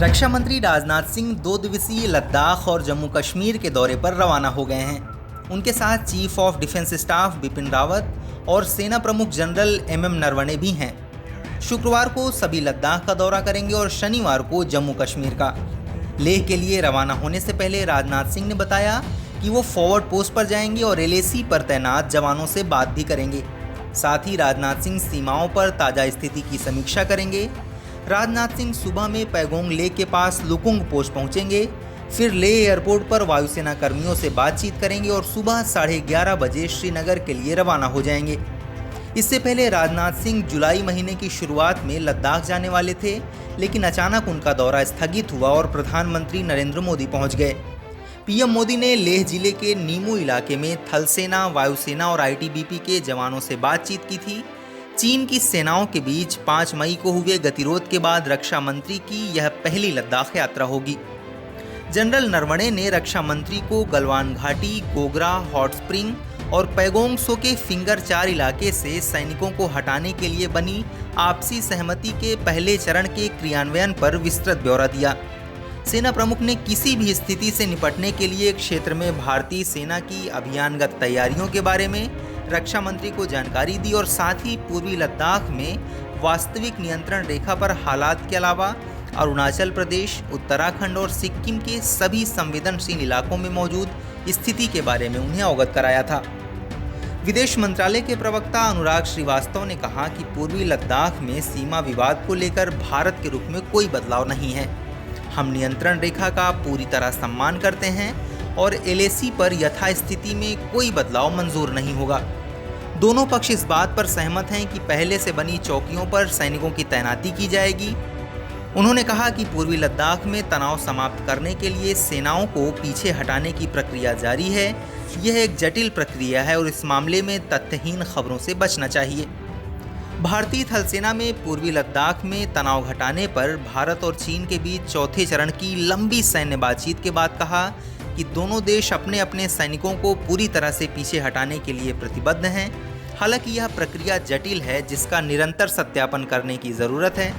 रक्षा मंत्री राजनाथ सिंह 2 दिवसीय लद्दाख और जम्मू कश्मीर के दौरे पर रवाना हो गए हैं। उनके साथ chief of defence staff Bipin Rawat और सेना प्रमुख जनरल एमएम नरवणे भी हैं। शुक्रवार को सभी लद्दाख का दौरा करेंगे और शनिवार को जम्मू कश्मीर का। लेह के लिए रवाना होने से पहले राजनाथ सिंह ने बताया कि वो फॉरवर्ड पोस्ट पर जाएंगे और एलएसी पर तैनात जवानों से बात भी करेंगे। साथ ही राजनाथ सिंह सीमाओं पर ताज़ा स्थिति की समीक्षा करेंगे। राजनाथ सिंह सुबह में पैगोंग लेह के पास लुकुंग पोस्ट पहुंचेंगे, फिर लेह एयरपोर्ट पर वायुसेना कर्मियों से बातचीत करेंगे और सुबह 11:30 बजे श्रीनगर के लिए रवाना हो जाएंगे। इससे पहले राजनाथ सिंह जुलाई महीने की शुरुआत में लद्दाख जाने वाले थे, लेकिन अचानक उनका दौरा स्थगित हुआ और प्रधानमंत्री नरेंद्र मोदी पहुंच गए। पीएम मोदी ने लेह जिले के नीमू इलाके में थल सेना, वायुसेना और आईटीबीपी के जवानों से बातचीत की थी। चीन की सेनाओं के बीच 5 मई को हुए गतिरोध के बाद रक्षा मंत्री की यह पहली लद्दाख यात्रा होगी। जनरल नरवणे ने रक्षा मंत्री को गलवान घाटी, गोगरा, हॉट स्प्रिंग और पैगोंग त्सो के फिंगर 4 इलाके से सैनिकों को हटाने के लिए बनी आपसी सहमति के पहले चरण के क्रियान्वयन पर विस्तृत ब्यौरा दिया। सेना प्रमुख ने किसी भी स्थिति से निपटने के लिए क्षेत्र में भारतीय सेना की अभियानगत तैयारियों के बारे में रक्षा मंत्री को जानकारी दी और साथ ही पूर्वी लद्दाख में वास्तविक नियंत्रण रेखा पर हालात के अलावा अरुणाचल प्रदेश, उत्तराखंड और सिक्किम के सभी संवेदनशील इलाकों में मौजूद स्थिति के बारे में उन्हें अवगत कराया था। विदेश मंत्रालय के प्रवक्ता अनुराग श्रीवास्तव ने कहा कि पूर्वी लद्दाख में सीमा विवाद को लेकर भारत के रुख में कोई बदलाव नहीं है। हम नियंत्रण रेखा का पूरी तरह सम्मान करते हैं और एलएसी पर यथास्थिति में कोई बदलाव मंजूर नहीं होगा। दोनों पक्ष इस बात पर सहमत हैं कि पहले से बनी चौकियों पर सैनिकों की तैनाती की जाएगी। उन्होंने कहा कि पूर्वी लद्दाख में तनाव समाप्त करने के लिए सेनाओं को पीछे हटाने की प्रक्रिया जारी है। यह एक जटिल प्रक्रिया है और इस मामले में तथ्यहीन खबरों से बचना चाहिए। भारतीय थल सेना में पूर्वी लद्दाख में तनाव घटाने पर भारत और चीन के बीच चौथे चरण की लंबी सैन्य बातचीत के बाद कहा कि दोनों देश अपने अपने सैनिकों को पूरी तरह से पीछे हटाने के लिए प्रतिबद्ध हैं। हालांकि यह प्रक्रिया जटिल है जिसका निरंतर सत्यापन करने की ज़रूरत है।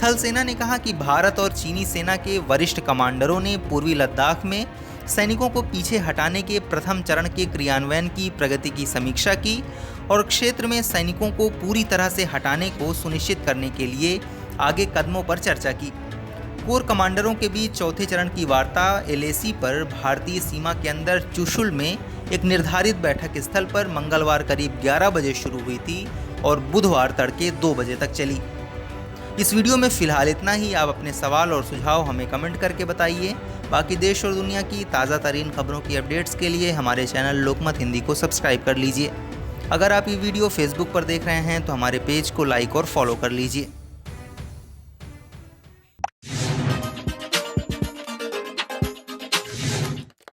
थल सेना ने कहा कि भारत और चीनी सेना के वरिष्ठ कमांडरों ने पूर्वी लद्दाख में सैनिकों को पीछे हटाने के प्रथम चरण के क्रियान्वयन की प्रगति की समीक्षा की और क्षेत्र में सैनिकों को पूरी तरह से हटाने को सुनिश्चित करने के लिए आगे कदमों पर चर्चा की। कोर कमांडरों के बीच चौथे चरण की वार्ता एलएसी पर भारतीय सीमा के अंदर चुशुल में एक निर्धारित बैठक स्थल पर मंगलवार करीब 11 बजे शुरू हुई थी और बुधवार तड़के 2 बजे तक चली। इस वीडियो में फिलहाल इतना ही। आप अपने सवाल और सुझाव हमें कमेंट करके बताइए। बाकी देश और दुनिया की ताज़ा तरीन खबरों की अपडेट्स के लिए हमारे चैनल लोकमत हिंदी को सब्सक्राइब कर लीजिए। अगर आप ये वीडियो फेसबुक पर देख रहे हैं तो हमारे पेज को लाइक और फॉलो कर लीजिए।